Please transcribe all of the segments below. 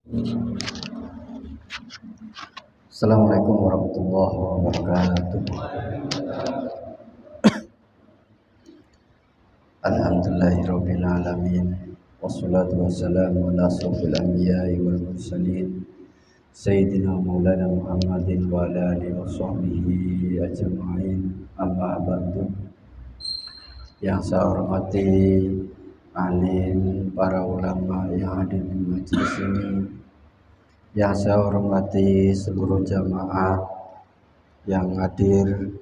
Assalamualaikum warahmatullahi wabarakatuh. Alhamdulillahirabbil alamin. Wassalatu wassalamu ala asyrofil anbiya'i wal mursalin sayyidina maulana Muhammadin wa ala alihi washabbihi ajma'in. Amma ba'du. Yang saya hormati alim, para ulama yang hadir di majelis ini, yang saya hormati seluruh jamaah yang hadir,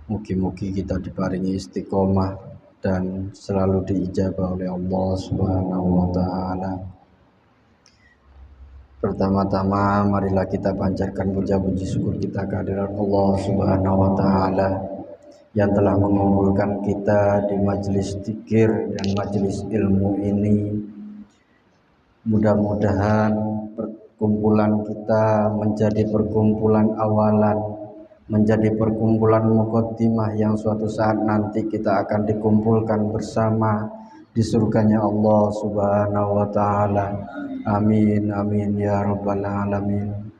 mugi-mugi kita diparingi istiqomah dan selalu diijabah oleh Allah Subhanahu wa taala. Pertama-tama marilah kita panjatkan puja-puji syukur kita kehadirat Allah Subhanahu wa taala yang telah mengumpulkan kita di majelis zikir dan majelis ilmu ini. Mudah-mudahan perkumpulan kita menjadi perkumpulan awalan, menjadi perkumpulan muqaddimah yang suatu saat nanti kita akan dikumpulkan bersama di surganya Allah Subhanahu wa taala. Amin amin ya rabbal alamin.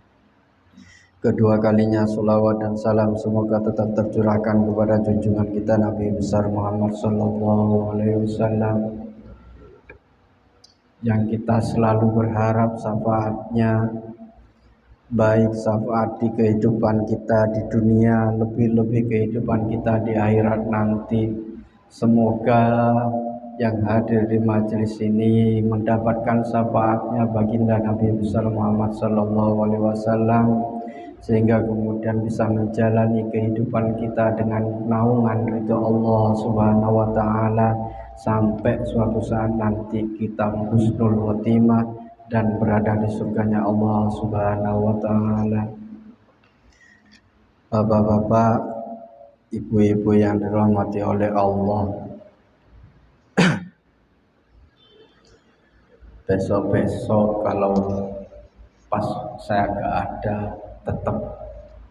Kedua kalinya sholawat dan salam semoga tetap tercurahkan kepada junjungan kita Nabi besar Muhammad sallallahu alaihi wasallam, yang kita selalu berharap syafaatnya, baik syafaat di kehidupan kita di dunia, lebih-lebih kehidupan kita di akhirat nanti. Semoga yang hadir di majelis ini mendapatkan syafaatnya baginda Nabi besar Muhammad sallallahu alaihi wasallam, sehingga kemudian bisa menjalani kehidupan kita dengan naungan ridho Allah Subhanahu wa taala sampai suatu saat nanti kita husnul khotimah dan berada di surganya Allah Subhanahu wa taala. Bapak-bapak, ibu-ibu yang dirahmati oleh Allah, besok-besok kalau pas saya gak ada, tetap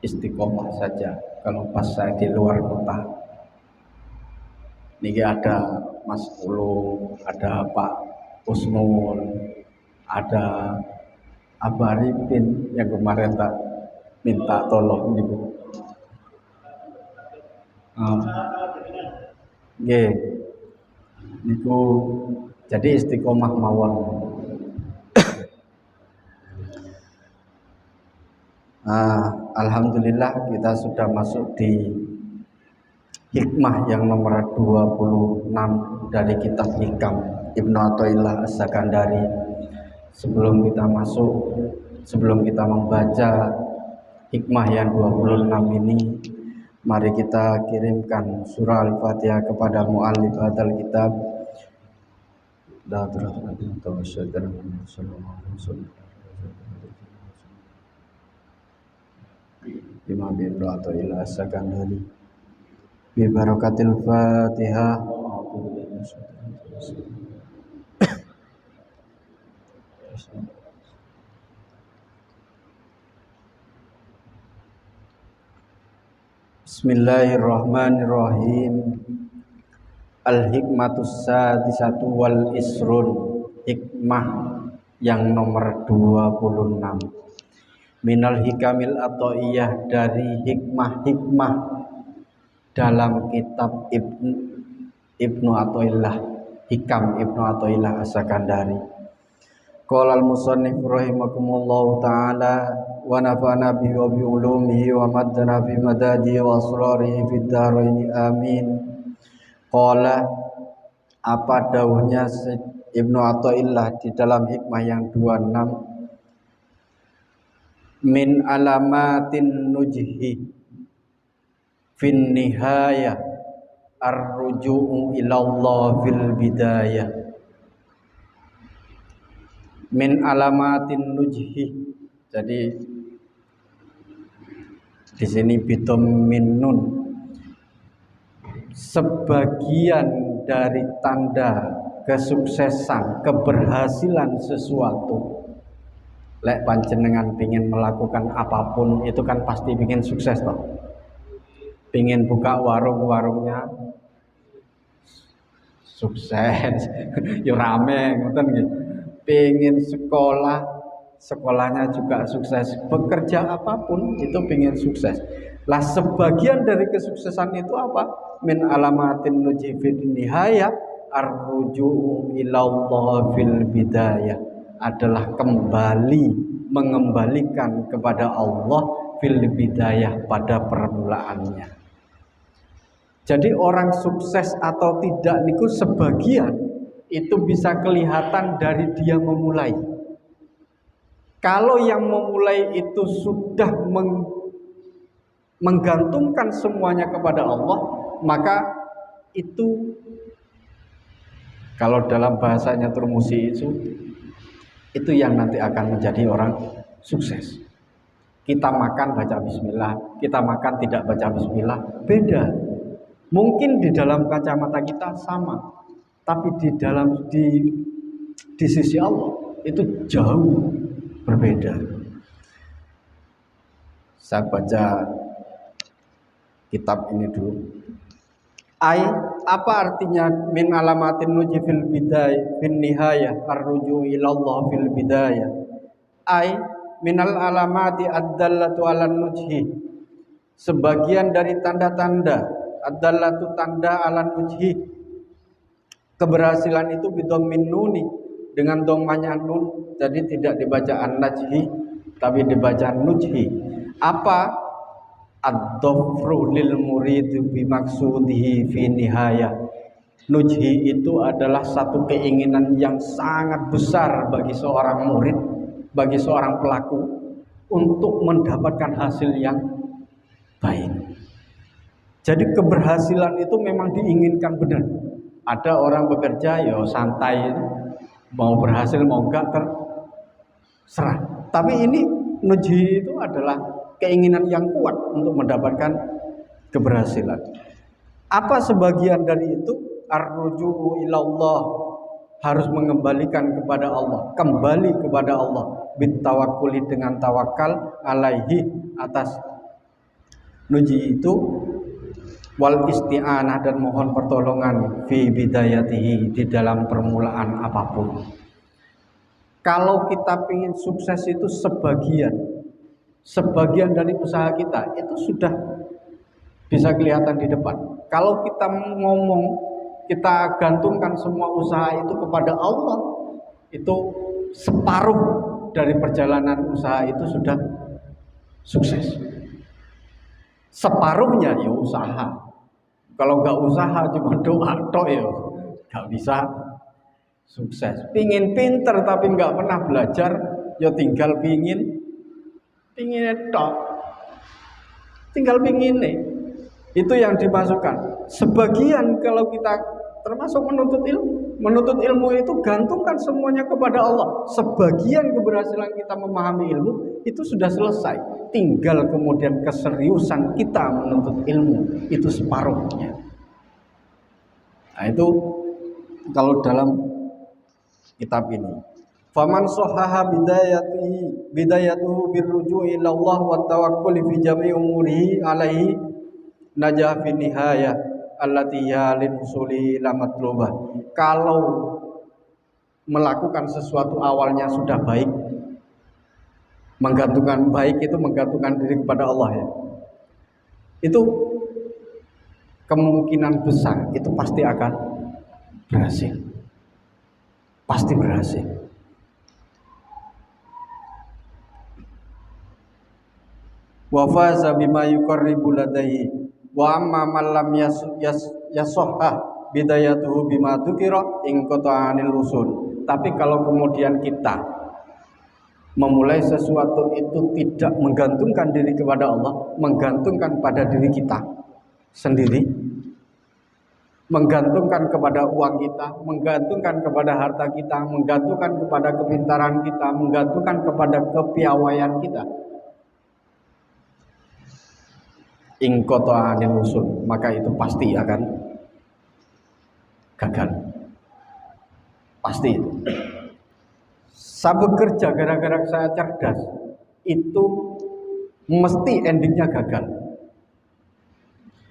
istiqomah saja. Kalau pas saya di luar kota, niki ada Mas Ulung, ada Pak Usnul, ada Abah Arifin yang kemarin tak minta tolong niku. Nggih. Niku jadi istiqomah mawon. Alhamdulillah kita sudah masuk di hikmah yang nomor 26 dari kitab Hikam Ibnu Athaillah As-Sakandari. Sebelum kita membaca hikmah yang 26 ini, mari kita kirimkan surah Al-Fatihah kepada muallif hadzal kitab. Imam Ibnu Athaillah As-Sakandari. Bi barakatil Fatihah. Bismillahirrahmanirrahim. Al-hikmatus sadisatu wal isrun. Hikmah yang nomor 26. Minal hikamil athaiyah, dari hikmah-hikmah dalam kitab Ibnu Athaillah, Hikam Ibnu Athaillah As-Sakandari. Qala al-musannif rahimakumullahu taala wa nafa'ana bi ulumihi wa maddana fi madadi wa asrarihi fid dharain amin. Qala, apa dawuhnya Ibnu Athaillah di dalam hikmah yang 26, min alamatin nujhi fin nihayah ar-ruju'u ilallah fil bidayah. Min alamatin nujhi, jadi di sini bitum min nun, sebagian dari tanda kesuksesan, keberhasilan sesuatu. Lek panjenengan pingin melakukan apapun itu kan pasti pingin sukses toh. Pingin buka warung-warungnya sukses, yo rame ngoten nggih. Pingin sekolah sekolahnya juga sukses, bekerja apapun itu pengen sukses. Lah sebagian dari kesuksesan itu apa? Min alamatin nuji fil nihaya arruju'u ilallah fil bidayah, adalah kembali, mengembalikan kepada Allah fil bidayah, pada permulaannya. Jadi orang sukses atau tidak niku sebagian itu bisa kelihatan dari dia memulai. Kalau yang memulai itu sudah menggantungkan semuanya kepada Allah, maka itu, kalau dalam bahasanya Turmusi itu yang nanti akan menjadi orang sukses. Kita makan baca bismillah, kita makan tidak baca bismillah, beda. Mungkin di dalam kacamata kita sama, tapi di sisi Allah itu jauh berbeda. Saya baca kitab ini dulu. Apa artinya min alamatin nuji fil bidayah fin nihayah arruju ilallah fil bidayah? Minal alamati ad-dallatu 'alan nujhi. Sebagian dari tanda-tanda ad-dallatu, tanda 'alan nujhi, keberhasilan itu bidhammin nuni, dengan dhammanya nun, jadi tidak dibaca an-najhi tapi dibaca nujhi. Apa? Ad-dhafru lil murid bimaksudihi fi nihayah. Nujhi itu adalah satu keinginan yang sangat besar bagi seorang murid, bagi seorang pelaku, untuk mendapatkan hasil yang baik. Jadi keberhasilan itu memang diinginkan benar. Ada orang bekerja ya santai, mau berhasil mau enggak terserah. Tapi ini nujhi itu adalah keinginan yang kuat untuk mendapatkan keberhasilan. Apa sebagian dari itu? Arruju'u ilallah, harus mengembalikan kepada Allah, kembali kepada Allah, bitawakkuli, dengan tawakal, alaihi, atas nuji itu, wal isti'anah, dan mohon pertolongan, fi bidayatihi, di dalam permulaan apapun. Kalau kita ingin sukses itu sebagian dari usaha kita itu sudah bisa kelihatan di depan. Kalau kita ngomong, kita gantungkan semua usaha itu kepada Allah, itu separuh dari perjalanan usaha itu sudah sukses. Separuhnya ya usaha. Kalau nggak usaha cuma doa tok ya nggak bisa sukses. Pingin pinter tapi nggak pernah belajar, ya tinggal pingin tok, tinggal pingin nih. Itu yang dimasukkan. Sebagian kalau kita termasuk menuntut ilmu itu gantungkan semuanya kepada Allah. Sebagian keberhasilan kita memahami ilmu itu sudah selesai. Tinggal kemudian keseriusan kita menuntut ilmu, itu separuhnya. Nah itu kalau dalam kitab ini. Faman sohaha bidayatuhu birruju'i ilallah wa tawakkuli fi jami'i umurihi alaihi najah fi nihayah allati yalin usuli la matlubah. Kalau melakukan sesuatu awalnya sudah baik, menggantungkan baik itu menggantungkan diri kepada Allah ya. Itu kemungkinan besar itu pasti akan berhasil. Pasti berhasil. Wa faza bima yuqarribu ladaihi wa amma man lam yasahha bidayatuhu bima dzukira in qata'anil usul. Tapi kalau kemudian kita memulai sesuatu itu tidak menggantungkan diri kepada Allah, menggantungkan pada diri kita sendiri, menggantungkan kepada uang kita, menggantungkan kepada harta kita, menggantungkan kepada kepintaran kita, menggantungkan kepada kepiawaian kita, in qata'anil usul, maka itu pasti akan gagal. Pasti itu. Saya bekerja gara-gara saya cerdas, itu mesti endingnya gagal.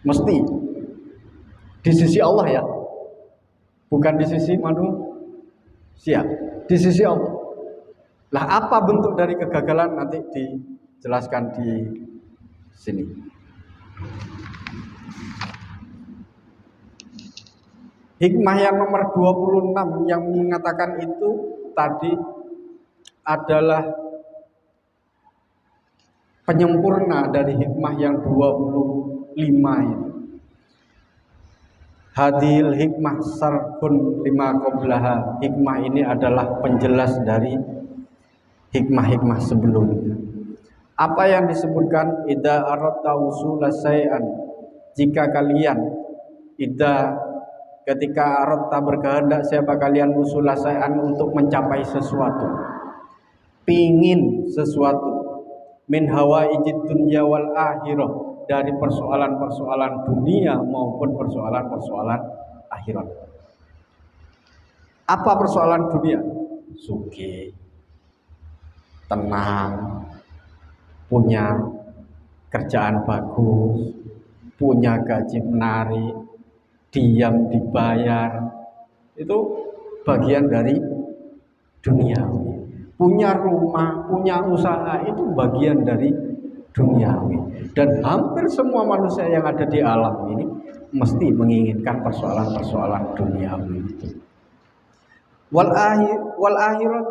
Mesti. Di sisi Allah ya, bukan di sisi manusia. Di sisi Allah. Lah apa bentuk dari kegagalan nanti dijelaskan di sini. Hikmah yang nomor 26 yang mengatakan itu tadi adalah penyempurna dari hikmah yang 25 ini. Hadil hikmah sarhun lima qablaha. Hikmah ini adalah penjelas dari hikmah-hikmah sebelumnya. Apa yang disebutkan idza aradta usula syai'an, jika kalian ketika aradta berkehendak siapa kalian usula syai'an untuk mencapai sesuatu, pingin sesuatu, min hawaijid dunya wal akhirah, dari persoalan-persoalan dunia maupun persoalan-persoalan akhirat. Apa persoalan dunia? Sugih, tenang, punya kerjaan bagus, punya gaji menarik, diam dibayar, itu bagian dari duniawi. Punya rumah, punya usaha, itu bagian dari duniawi. Dan hampir semua manusia yang ada di alam ini mesti menginginkan persoalan-persoalan duniawi itu. Wal akhirat,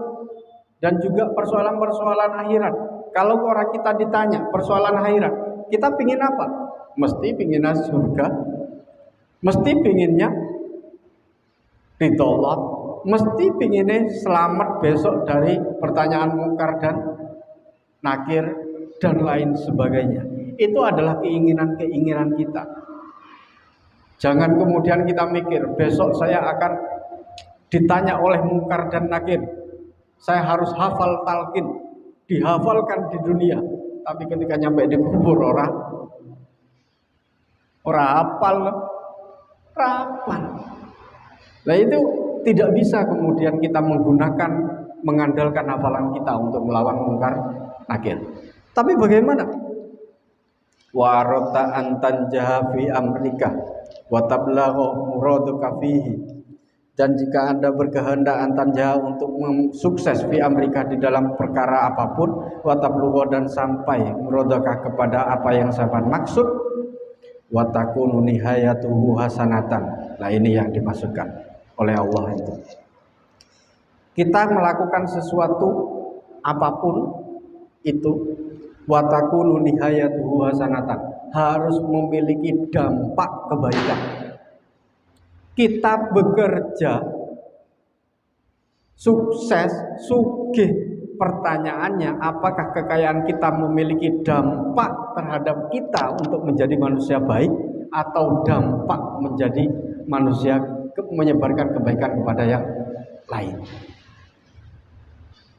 dan juga persoalan-persoalan akhirat. Kalau orang kita ditanya persoalan akhirat, kita pingin apa? Mesti pinginnya surga, mesti pinginnya ditolak, mesti pinginnya selamat besok dari pertanyaan mungkar dan nakir dan lain sebagainya. Itu adalah keinginan-keinginan kita. Jangan kemudian kita mikir besok saya akan ditanya oleh mungkar dan nakir, saya harus hafal talqin, dihafalkan di dunia, tapi ketika nyampe di kubur orang hafal. Nah itu tidak bisa kemudian kita mengandalkan hafalan kita untuk melawan mungkar nakir. Tapi bagaimana? Wa arata antan jahafi amrika wa tablaghu muraduka fihi. Dan jika Anda berkehendak antanjah untuk sukses fi amrika di dalam perkara apapun, wa tablughu, dan sampai muradaka kepada apa yang sampean maksud, wa takunu nihayatuhu hasanatan. Nah ini yang dimaksudkan oleh Allah itu. Kita melakukan sesuatu apapun itu, wa takunu nihayatuhu hasanatan, harus memiliki dampak kebaikan. Kita bekerja sukses, sugih, pertanyaannya apakah kekayaan kita memiliki dampak terhadap kita untuk menjadi manusia baik, atau dampak menjadi manusia menyebarkan kebaikan kepada yang lain.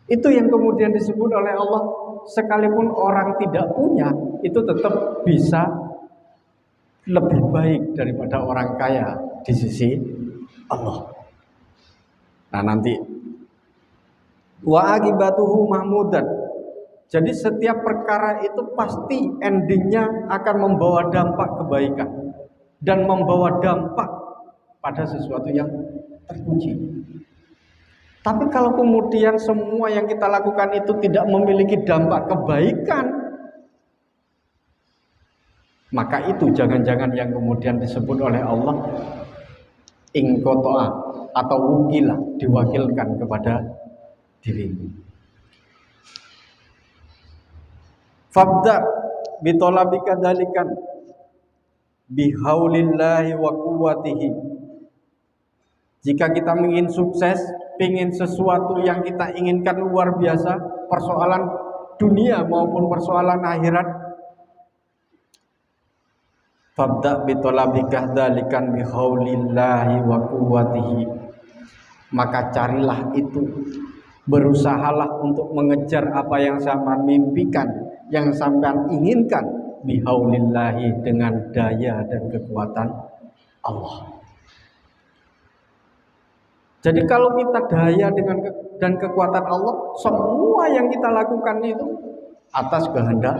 Itu yang kemudian disebut oleh Allah, sekalipun orang tidak punya, itu tetap bisa lebih baik daripada orang kaya di sisi Allah. Nah nanti wa akibatuhu mahmudan. Jadi setiap perkara itu pasti endingnya akan membawa dampak kebaikan dan membawa dampak pada sesuatu yang terpuji. Tapi kalau kemudian semua yang kita lakukan itu tidak memiliki dampak kebaikan, maka itu jangan-jangan yang kemudian disebut oleh Allah ingkotoa atau wukilah, diwakilkan kepada dirimu. Fabda bitolabika dalikan bihaulillahi wa quwwatihi. Jika kita ingin sukses, ingin sesuatu yang kita inginkan luar biasa, persoalan dunia maupun persoalan akhirat, fabda bitolabika dalikan bihaulillahi wa quwwatihi. Maka carilah itu, berusahalah untuk mengejar apa yang sampean mimpikan, yang sampean inginkan, bihaulillahi, dengan daya dan kekuatan Allah. Jadi kalau kita daya dan kekuatan Allah, semua yang kita lakukan itu atas kehendak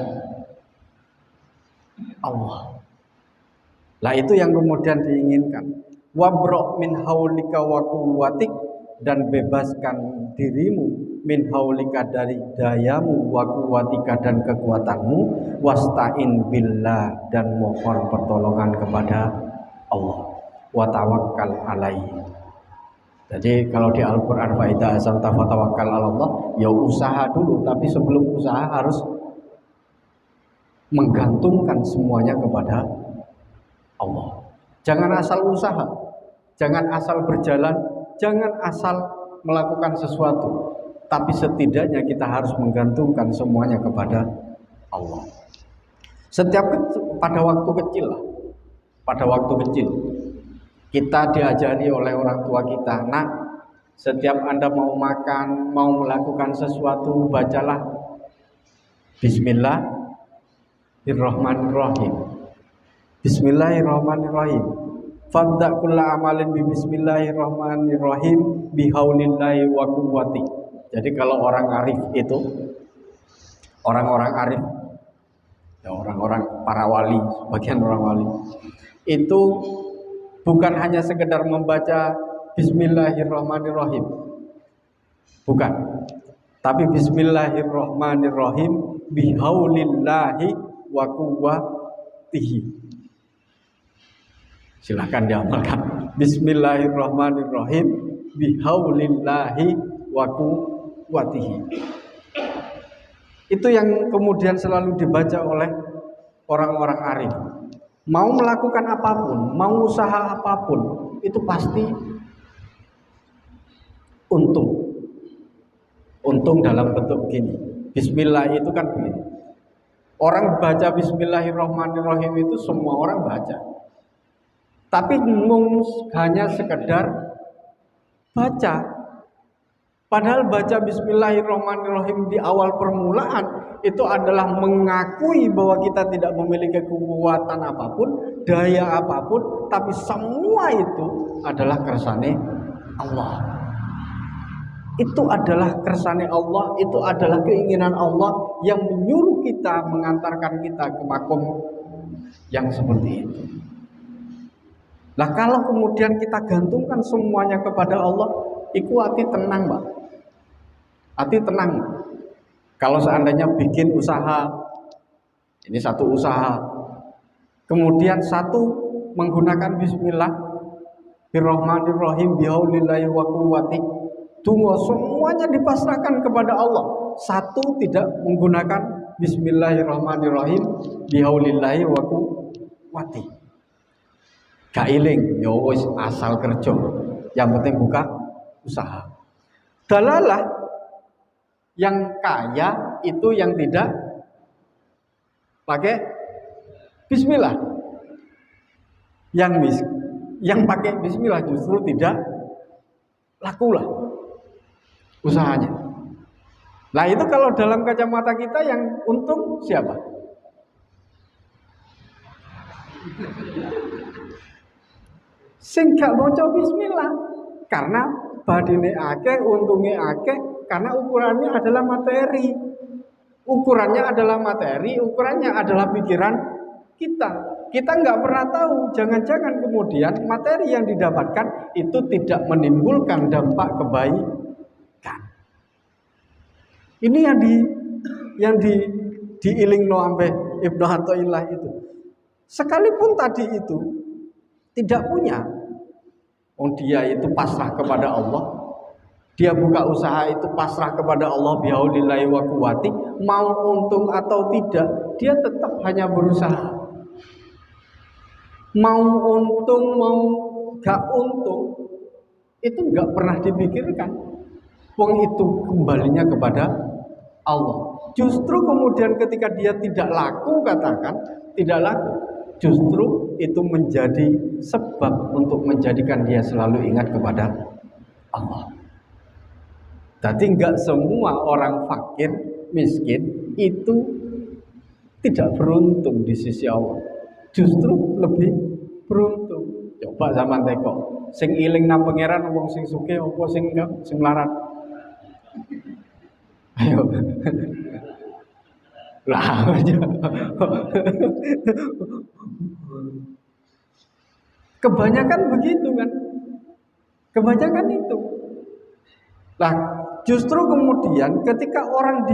Allah. Lah itu yang kemudian diinginkan. Wabrok min haulika wa quwwatik, dan bebaskan dirimu min haulika dari dayamu wa quwwatika dan kekuatanmu, wasta'in billah dan mohon pertolongan kepada Allah, wa tawakkal alaihi. Jadi kalau di Al-Qur'an fa idza azamta fatawakkal 'ala Allah, ya usaha dulu, tapi sebelum usaha harus menggantungkan semuanya kepada Allah. Jangan asal usaha, jangan asal berjalan, jangan asal melakukan sesuatu, tapi setidaknya kita harus menggantungkan semuanya kepada Allah. Pada waktu kecil lah, pada waktu kecil kita diajari oleh orang tua kita, nak, setiap Anda mau makan, mau melakukan sesuatu, bacalah Bismillahirrahmanirrahim. Bismillahirrahmanirrahim. Fabda kulla amalin bi bismillahirrahmanirrahim bihaulillahi wa quwwati. Jadi kalau orang arif itu, orang-orang arif, ya orang-orang para wali, sebagian orang wali, itu bukan hanya sekedar membaca Bismillahirrahmanirrahim, bukan, tapi Bismillahirrahmanirrahim bihaulillahi wa quwwatihi. Silahkan diamalkan. Bismillahirrahmanirrahim bihaulillahi wa quwwatihi. Itu yang kemudian selalu dibaca oleh orang-orang arif. Mau melakukan apapun, mau usaha apapun, itu pasti untung. Untung dalam bentuk gini. Bismillah itu kan begini. Orang baca Bismillahirrahmanirrahim itu semua orang baca. Tapi hanya sekedar baca. Padahal baca Bismillahirrahmanirrahim di awal permulaan itu adalah mengakui bahwa kita tidak memiliki kekuatan apapun, daya apapun, tapi semua itu adalah kersane Allah. Itu adalah kersane Allah, itu adalah keinginan Allah yang menyuruh kita, mengantarkan kita ke makom yang seperti itu. Lah kalau kemudian kita gantungkan semuanya kepada Allah, iku hati tenang, Mbak. Hati tenang. Kalau seandainya bikin usaha, ini satu usaha, kemudian satu menggunakan Bismillahirrahmanirrahim bihaulillahi wa quwwati, tunggu semuanya dipasrahkan kepada Allah. Satu tidak menggunakan Bismillahirrahmanirrahim bihaulillahi wa quwwati, gak iling, ya wis asal kerja, yang penting buka usaha. Dalalah yang kaya itu yang tidak pakai bismillah. Yang pakai bismillah justru tidak lakulah usahanya. Nah itu kalau dalam kacamata kita yang untung siapa? Sing gak maca bismillah, karena badine akeh, untunge akeh, karena ukurannya adalah materi. Ukurannya adalah materi, ukurannya adalah pikiran kita. Kita nggak pernah tahu, jangan-jangan kemudian materi yang didapatkan itu tidak menimbulkan dampak kebaikan. Ini yang diilingno ambeh Ibnu Athaillah itu. Sekalipun tadi itu tidak punya, dia itu pasrah kepada Allah, dia buka usaha itu pasrah kepada Allah bihaulillahi wa quwwati, mau untung atau tidak dia tetap hanya berusaha. Mau untung mau gak untung itu gak pernah dipikirkan. Wong itu kembalinya kepada Allah. Justru kemudian ketika dia tidak laku, katakan tidak laku, justru itu menjadi sebab untuk menjadikan dia selalu ingat kepada Allah. Jadi enggak semua orang fakir, miskin itu tidak beruntung di sisi Allah. Justru lebih beruntung. Coba zaman teko, sing iling nang pangeran wong sing sugih apa sing melarat? Ayo. Lah aja. Kebanyakan begitu kan? Kebanyakan itu. Nah, justru kemudian ketika orang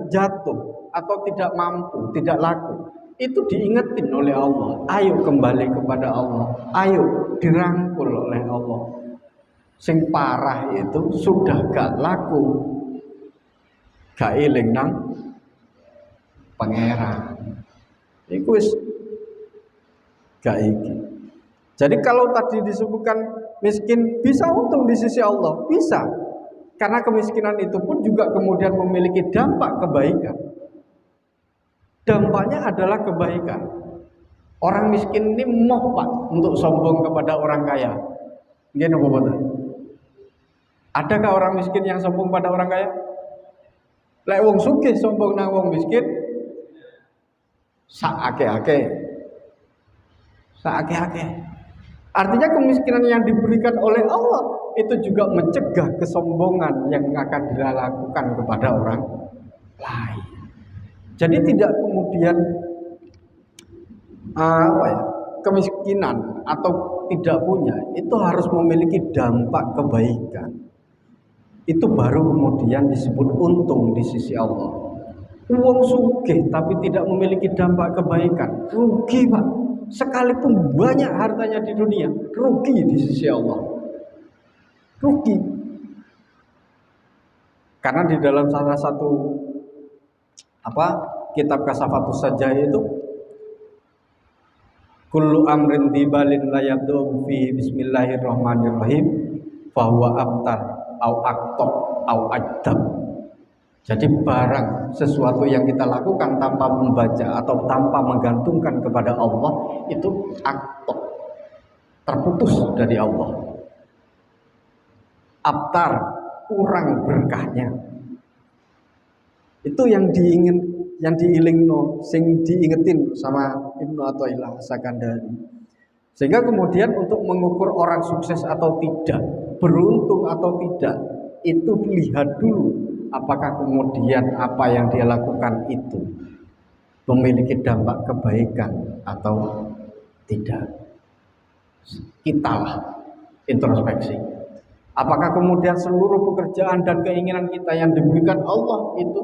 jatuh atau tidak mampu, tidak laku, itu diingetin oleh Allah. Ayo kembali kepada Allah. Ayo dirangkul oleh Allah. Sing parah itu sudah gak laku, gak eling nang pangeran. Iku wis gak iki. Jadi kalau tadi disebutkan miskin bisa untung di sisi Allah, bisa. Karena kemiskinan itu pun juga kemudian memiliki dampak kebaikan. Dampaknya adalah kebaikan. Orang miskin ini moh Pak untuk sombong kepada orang kaya. Nggih napa boten? Adakah orang miskin yang sombong pada orang kaya? Lek wong sugih sombong nang wong miskin, sak akeh-akeh. Sak akeh-akeh. Artinya kemiskinan yang diberikan oleh Allah itu juga mencegah kesombongan yang akan dilakukan kepada orang lain. Jadi tidak kemudian kemiskinan atau tidak punya itu harus memiliki dampak kebaikan. Itu baru kemudian disebut untung di sisi Allah. Uang sugih tapi tidak memiliki dampak kebaikan, rugi Pak. Sekalipun banyak hartanya di dunia, rugi di sisi Allah. Rugi. Karena di dalam salah satu kitab Kasafatus Sajjah itu, kullu amrin tibalin la yabdu fi bismillahirrahmanirrahim fahuwa abtar au aktab au ajdab. Jadi barang sesuatu yang kita lakukan tanpa membaca atau tanpa menggantungkan kepada Allah itu aktab, terputus dari Allah. Abtar, kurang berkahnya. Itu yang diilingno, sing diingetin sama Ibnu Athaillah Sakandari. Sehingga kemudian untuk mengukur orang sukses atau tidak, beruntung atau tidak, itu lihat dulu apakah kemudian apa yang dia lakukan itu memiliki dampak kebaikan atau tidak. Kitalah introspeksi. Apakah kemudian seluruh pekerjaan dan keinginan kita yang diberikan Allah itu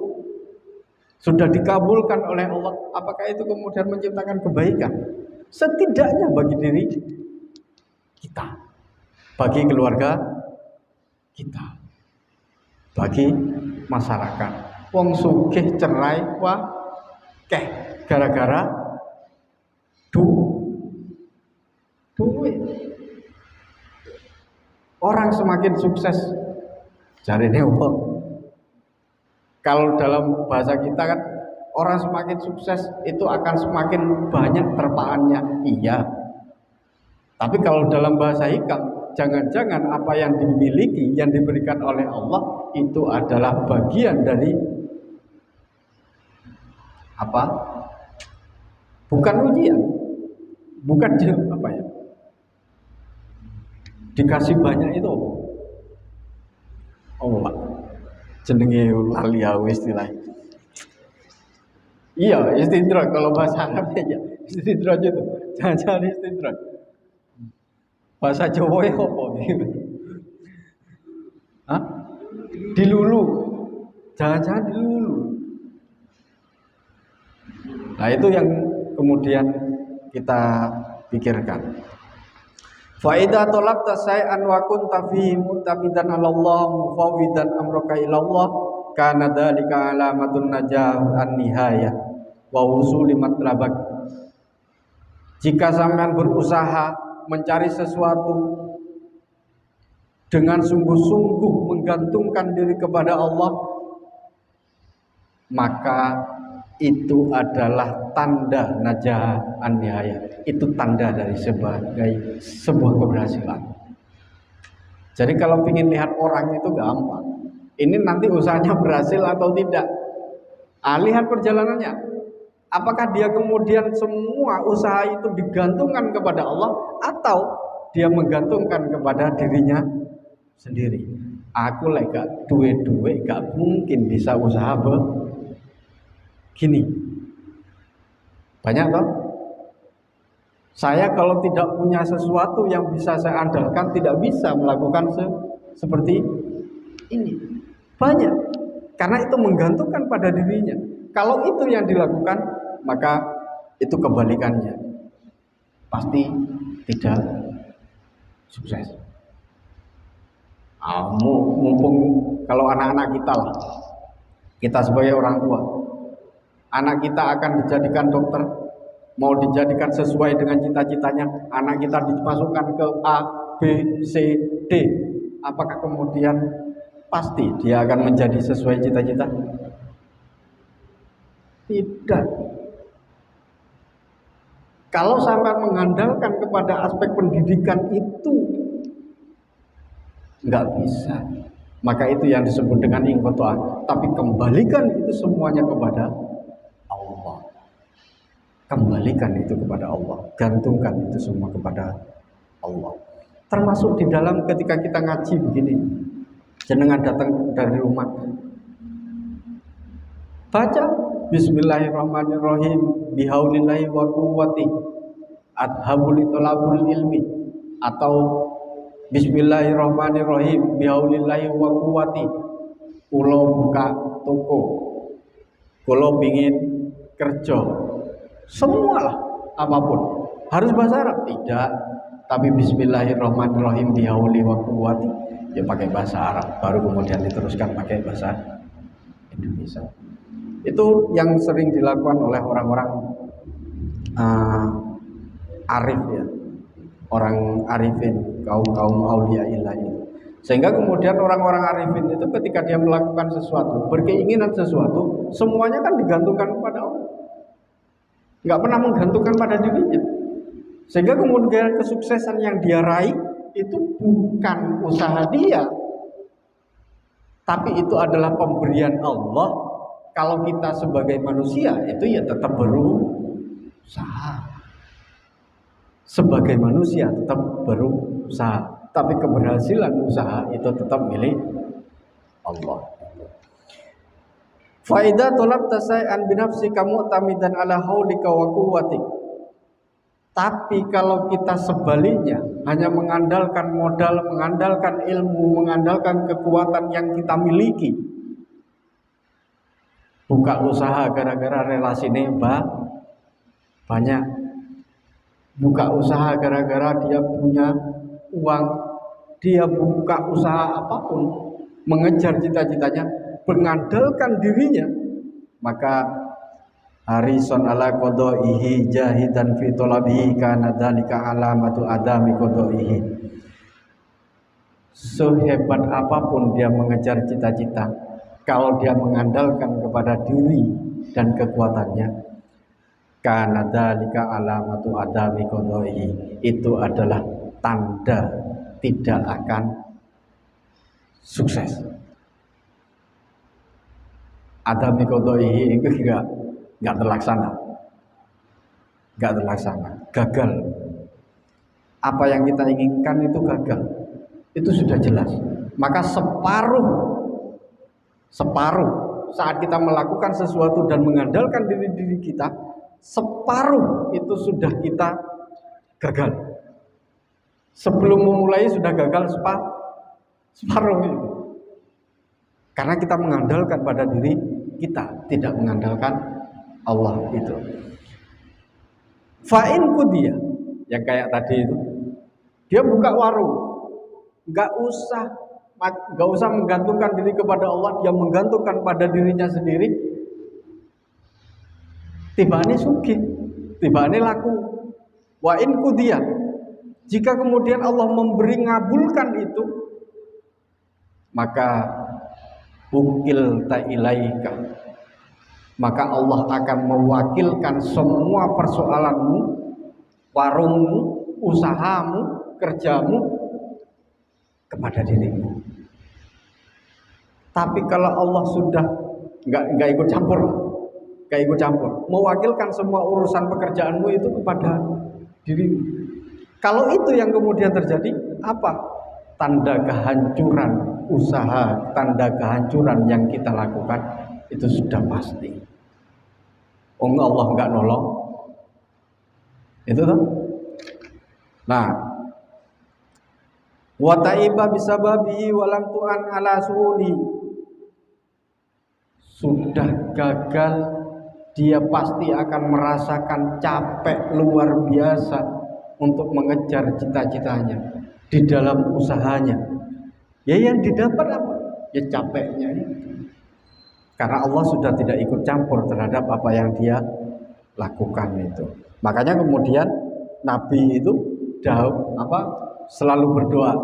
sudah dikabulkan oleh Allah? Apakah itu kemudian menciptakan kebaikan? Setidaknya bagi diri kita, bagi keluarga kita, bagi masyarakat. Wong sugih cerai gara-gara duit. Orang semakin sukses jarine wong. Kalau dalam bahasa kita kan orang semakin sukses itu akan semakin banyak terpaannya. Iya. Tapi kalau dalam bahasa hikam, jangan-jangan apa yang dimiliki, yang diberikan oleh Allah itu adalah bagian dari apa? Bukan ujian, bukan apa ya? Dikasih banyak itu. Oh, Pak. Jenenge lali istilah. Iya, istidraj kalau bahasa Arabnya ya. Istidraj itu. Jangan-jangan istidraj. Bahasa Jawa ya apa? Hah? Dilulu. Jangan-jangan dilulu. Nah, itu yang kemudian kita pikirkan. Fa idza talabta shay'an wa kunta fihi mu'tabidan 'ala Allah mufawwidan amraka ila Allah kana dzalika alamatun najah an-nihayah wa wusuli matlabak. Jika sampean berusaha mencari sesuatu dengan sungguh-sungguh menggantungkan diri kepada Allah, maka itu adalah tanda najah an-nihayah. Itu tanda dari sebagai sebuah keberhasilan. Jadi kalau ingin lihat orang itu gampang. Ini nanti usahanya berhasil atau tidak. Lihat perjalanannya. Apakah dia kemudian semua usaha itu digantungkan kepada Allah atau dia menggantungkan kepada dirinya sendiri. Aku gak duwe-duwe gak mungkin bisa usaha gini. Banyak toh? Saya kalau tidak punya sesuatu yang bisa saya andalkan tidak bisa melakukan seperti Ini banyak, karena itu menggantungkan pada dirinya. Kalau itu yang dilakukan, maka itu kebalikannya, pasti tidak sukses. Mumpung kalau anak-anak kita lah, kita sebagai orang tua, anak kita akan dijadikan dokter, mau dijadikan sesuai dengan cita-citanya, anak kita dimasukkan ke A, B, C, D, apakah kemudian pasti dia akan menjadi sesuai cita-cita? Tidak. Kalau sampai mengandalkan kepada aspek pendidikan itu nggak bisa, maka itu yang disebut dengan ingkotoa. Tapi kembalikan itu semuanya kepada Allah. Kembalikan itu kepada Allah, gantungkan itu semua kepada Allah. Termasuk di dalam ketika kita ngaji begini, jenengan datang dari rumah, baca Bismillahirrahmanirrahim, bihaulillahi wa quwwati adhabul talabul ilmi, atau Bismillahirrahmanirrahim, bihaulillahi wa quwwati kula buka toko, kula pingin kerja. Semualah, apapun. Harus bahasa Arab? Tidak. Tapi Bismillahirrahmanirrahim bihauli wa quwwati, ya pakai bahasa Arab, baru kemudian diteruskan pakai bahasa Indonesia. Itu yang sering dilakukan oleh orang-orang arif ya, orang arifin, kaum aulia ilahi. Sehingga kemudian orang-orang arifin itu ketika dia melakukan sesuatu, berkeinginan sesuatu, semuanya kan digantungkan kepada Allah, nggak pernah menggantungkan pada dirinya. Sehingga kemudian kesuksesan yang dia raih itu bukan usaha dia, tapi itu adalah pemberian Allah. Kalau kita sebagai manusia itu ya tetap berusaha, sebagai manusia tetap berusaha, tapi keberhasilan usaha itu tetap milik Allah. Faidah tolak tasai'an binafsika mu'tamidan ala haulika wa quwwatik. Tapi kalau kita sebaliknya, hanya mengandalkan modal, mengandalkan ilmu, mengandalkan kekuatan yang kita miliki, buka usaha gara-gara relasi banyak, buka usaha gara-gara dia punya uang, dia buka usaha apapun, mengejar cita-citanya, mengandalkan dirinya, maka harisun ala qadaihi jahidan fi talabihi kana dzalika alamatu adami qadaihi. Sehebat apapun dia mengejar cita-cita, kalau dia mengandalkan kepada diri dan kekuatannya, kana dzalika alamatu adami qadaihi, itu adalah tanda tidak akan sukses. Adami qadaihi itu nggak terlaksana, gagal. Apa yang kita inginkan itu gagal, itu sudah jelas. Maka separuh saat kita melakukan sesuatu dan mengandalkan diri kita, separuh itu sudah kita gagal. Sebelum memulai sudah gagal separuh itu, karena kita mengandalkan pada diri kita, tidak mengandalkan Allah itu. Fa'in kudia, yang kayak tadi itu, dia buka warung, nggak usah menggantungkan diri kepada Allah, dia menggantungkan pada dirinya sendiri. Tibane sugih, tibane laku. Wa'in kudia, jika kemudian Allah memberi ngabulkan itu, maka ukil ta'ilaika, maka Allah akan mewakilkan semua persoalanmu, warungmu, usahamu, kerjamu kepada dirimu. Tapi kalau Allah sudah nggak ikut campur, mewakilkan semua urusan pekerjaanmu itu kepada dirimu. Kalau itu yang kemudian terjadi, apa? Tanda kehancuran usaha, tanda kehancuran yang kita lakukan itu sudah pasti. Allah nggak nolong, itu tuh. Nah, Wa ta'iba bisababihi wa lam tu'an ala su'uli. Sudah gagal, dia pasti akan merasakan capek luar biasa untuk mengejar cita-citanya di dalam usahanya. Ya yang didapat apa? Ya capeknya itu. Karena Allah sudah tidak ikut campur terhadap apa yang dia lakukan itu. Makanya kemudian Nabi itu selalu berdoa,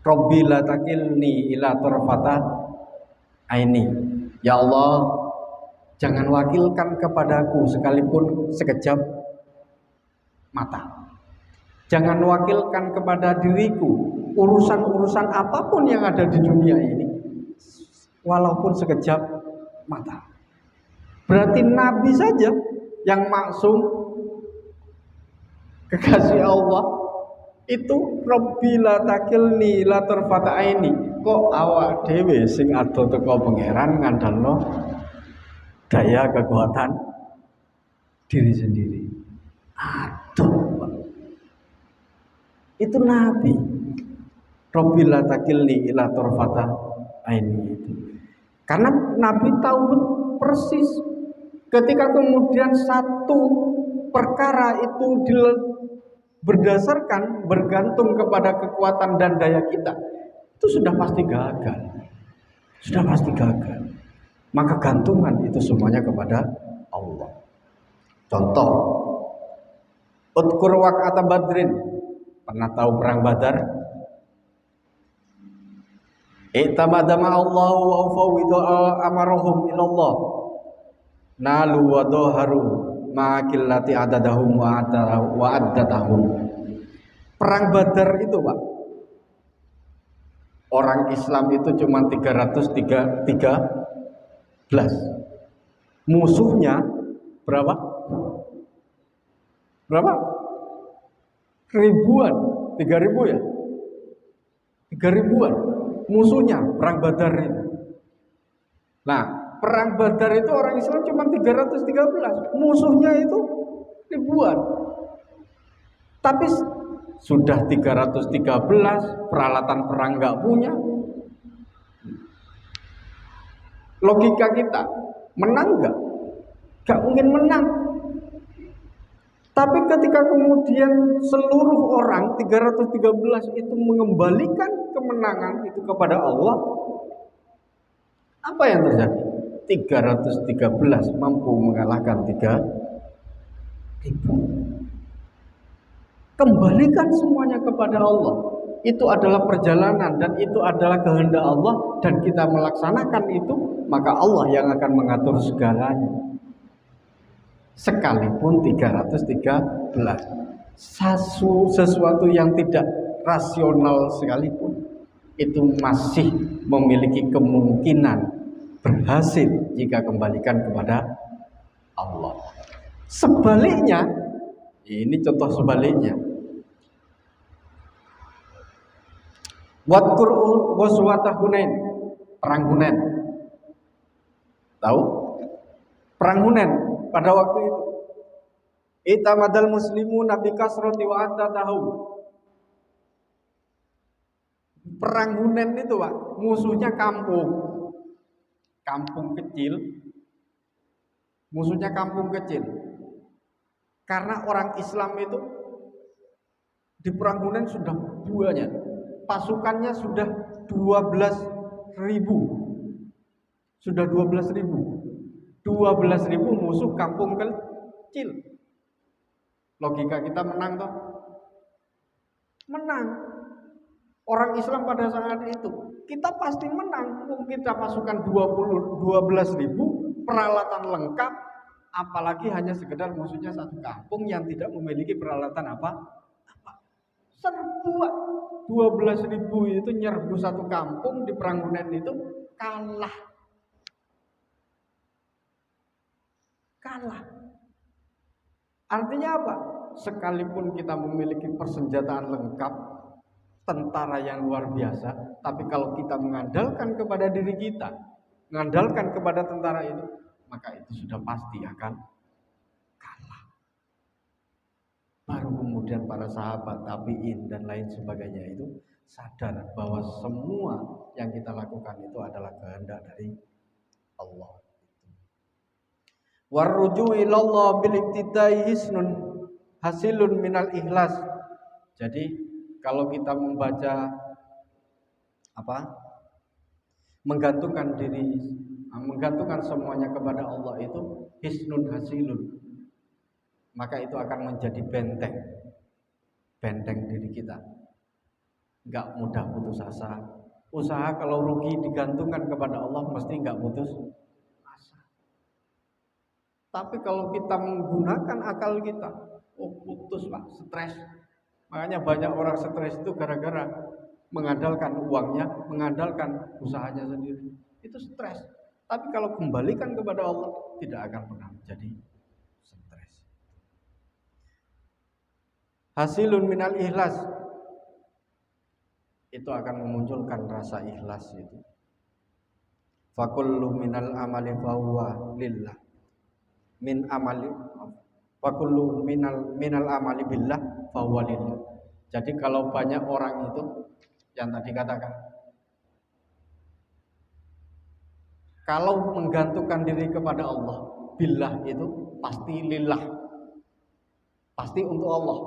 Rabbi la takilni ila tarfata aini. Ya Allah, jangan wakilkan kepadaku sekalipun sekejap mata. Jangan wakilkan kepada diriku urusan-urusan apapun yang ada di dunia ini, walaupun sekejap mata. Berarti Nabi saja yang maksum, kekasih Allah, itu Rabbi la takilni la tarfata aini. Kok awak dhewe sing ado teko pangeran ngandalno daya kekuatan diri sendiri. Aduh, itu Nabi. Rabbi la takilni ila tarfata aini itu. Karena Nabi tahu persis ketika kemudian satu perkara itu berdasarkan bergantung kepada kekuatan dan daya kita, itu sudah pasti gagal. Sudah pasti gagal. Maka gantungan itu semuanya kepada Allah. Contoh, Udkur waq'ata Badrin. Pernah tahu perang Badar? I'tamadama Allah wa ufawwidu amarahum ilallah. Nalu wa doharu ma'akillati adadahum wa addatahum. Perang Badar itu, Pak, orang Islam itu cuma 313. Musuhnya berapa? Berapa? Ribuan. 3.000 ya? 3.000-an musuhnya perang Badar itu. Nah, perang Badar itu orang Islam cuma 313, musuhnya itu ribuan. Tapi sudah 313, peralatan perang nggak punya. Logika kita, menang nggak? Nggak mungkin menang. Tapi ketika kemudian seluruh orang 313 itu mengembalikan kemenangan itu kepada Allah, apa yang terjadi? 313 mampu mengalahkan 3.000. Kembalikan semuanya kepada Allah. Itu adalah perjalanan dan itu adalah kehendak Allah, dan kita melaksanakan itu, maka Allah yang akan mengatur segalanya. Sekalipun 313, sesuatu yang tidak rasional sekalipun, itu masih memiliki kemungkinan berhasil jika kembalikan kepada Allah. Sebaliknya, ini contoh sebaliknya. Wadkur ghazwata Hunain, perang Hunain. Tahu? Perang Hunain pada waktu itu. Itamadal muslimuna bi kasrati wa atatahum. Perang Hunain itu, Pak, musuhnya kampung kecil. Musuhnya kampung kecil. Karena orang Islam itu di perang Hunain sudah banyak. Pasukannya sudah 12.000. Sudah 12.000. 12.000 musuh kampung kecil. Logika kita menang toh? Menang. Orang Islam pada saat itu, kita pasti menang. Mungkin kita pasukan 12.000, peralatan lengkap, apalagi hanya sekedar musuhnya satu kampung yang tidak memiliki peralatan apa? Serbu 12.000 itu nyerbu satu kampung di perang Hunain itu kalah. Artinya apa? Sekalipun kita memiliki persenjataan lengkap, tentara yang luar biasa, tapi kalau kita mengandalkan kepada diri kita, mengandalkan kepada tentara itu, maka itu sudah pasti akan kalah. Baru kemudian kemudian para sahabat, tabi'in dan lain sebagainya itu sadar bahwa semua yang kita lakukan itu adalah kehendak dari Allah. Warruju ilallah bil iktidai hisnun hasilun minal ikhlas. Jadi kalau kita membaca menggantungkan semuanya kepada Allah itu hisnun hasilun, maka itu akan menjadi benteng diri kita, nggak mudah putus asa. Usaha kalau rugi digantungkan kepada Allah mesti nggak putus asa. Tapi kalau kita menggunakan akal kita, putus lah, stres. Makanya banyak orang stres itu gara-gara mengandalkan uangnya, mengandalkan usahanya sendiri. Itu stres. Tapi kalau kembalikan kepada Allah, tidak akan pernah menjadi stres. Hasilun minal ikhlas, itu akan memunculkan rasa ikhlas itu. Fakullu minal amali fahuwa lillah. Fakullu minal amali billah fahuwa lillah. Jadi kalau banyak orang itu yang tadi katakan, kalau menggantungkan diri kepada Allah, billah itu pasti lillah, pasti untuk Allah.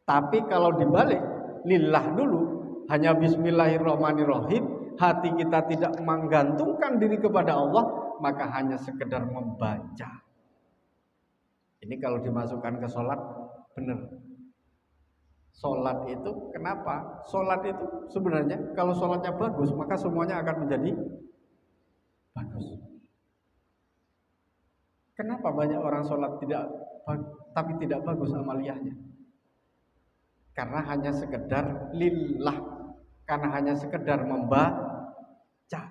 Tapi kalau dibalik, lillah dulu, hanya bismillahirrahmanirrahim, hati kita tidak menggantungkan diri kepada Allah, maka hanya sekedar membaca. Ini kalau dimasukkan ke sholat, benar. Sholat itu kenapa? Sholat itu sebenarnya kalau sholatnya bagus, maka semuanya akan menjadi bagus. Kenapa banyak orang sholat tapi tidak bagus amaliyahnya? Karena hanya sekedar lillah, karena hanya sekedar membaca,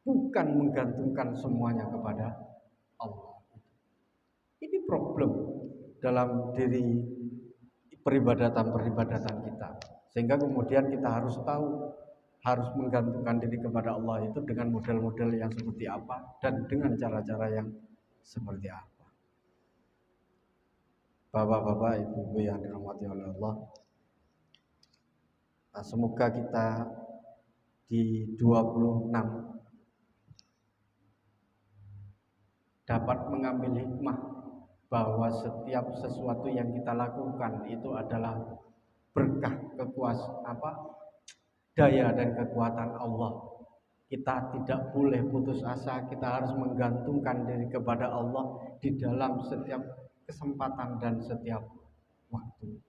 bukan menggantungkan semuanya kepada Allah. Ini problem dalam diri peribadatan kita, sehingga kemudian kita harus tahu, harus menggantungkan diri kepada Allah itu dengan model-model yang seperti apa dan dengan cara-cara yang seperti apa. Bapak-bapak, ibu-ibu yang dirahmati oleh Allah, semoga kita di 26 dapat mengambil hikmah bahwa setiap sesuatu yang kita lakukan itu adalah berkah daya dan kekuatan Allah. Kita tidak boleh putus asa, kita harus menggantungkan diri kepada Allah di dalam setiap kesempatan dan setiap waktu.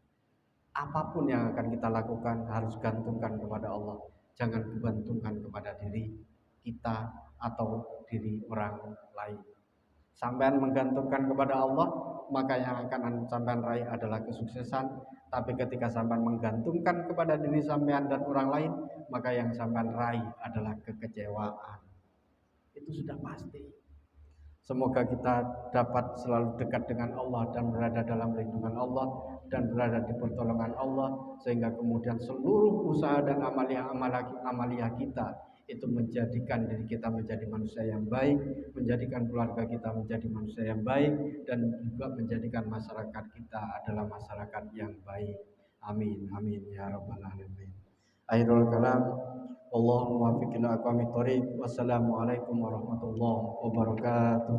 Apapun yang akan kita lakukan harus gantungkan kepada Allah. Jangan gantungkan kepada diri kita atau diri orang lain. Sampean menggantungkan kepada Allah, maka yang akan sampean raih adalah kesuksesan. Tapi ketika sampean menggantungkan kepada diri sampean dan orang lain, maka yang sampean raih adalah kekecewaan. Itu sudah pasti. Semoga kita dapat selalu dekat dengan Allah dan berada dalam lindungan Allah dan berada di pertolongan Allah, sehingga kemudian seluruh usaha dan amaliyah kita itu menjadikan diri kita menjadi manusia yang baik, menjadikan keluarga kita menjadi manusia yang baik, dan juga menjadikan masyarakat kita adalah masyarakat yang baik. Amin, amin ya rabbal alamin. Akhirul kalam, Allahumma waffiq ila aqwamit thoriq. Wassalamualaikum warahmatullahi wabarakatuh.